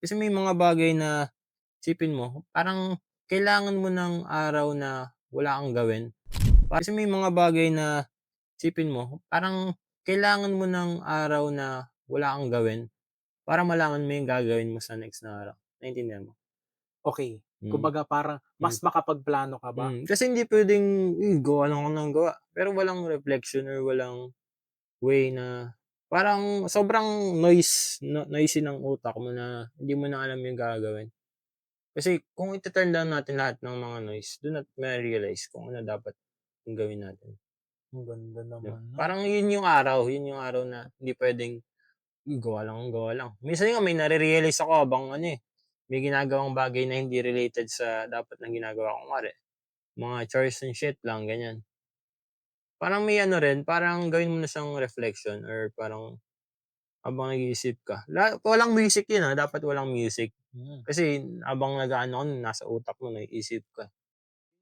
Kasi may mga bagay na isipin mo parang kailangan mo ng araw na wala kang gawin. Kasi may mga bagay na isipin mo parang kailangan mo ng araw na wala kang gawin para malaman mo yung gagawin mo sa next na araw, naintindihan mo? Okey, Hmm, kumbaga parang hmm, mas makapagplano ka ba? Kasi hindi puwedeng, gawa lang ako ng gawa, pero walang reflection or walang way na parang sobrang noisy ng utak mo na hindi mo na alam yung gagawin. Kasi kung ite-turn down natin lahat ng mga noise, dun natin mare-realize kung ano dapat yung gawin natin, Ang ganda 'di ba? naman nun. Parang yun yung araw na hindi puwedeng, gawa lang ng gawa lang. Minsan nga may nare-realize ako habang ano, may ginagawang bagay na hindi related sa dapat na ginagawa ko. Kunwari, mga chores and shit lang, ganyan. Parang may ano rin, parang gawin mo na siyang reflection or parang habang nag-iisip ka. Walang music yun, dapat walang music. Hmm, Kasi habang nag-aano ka nasa utak mo, nag-iisip ka.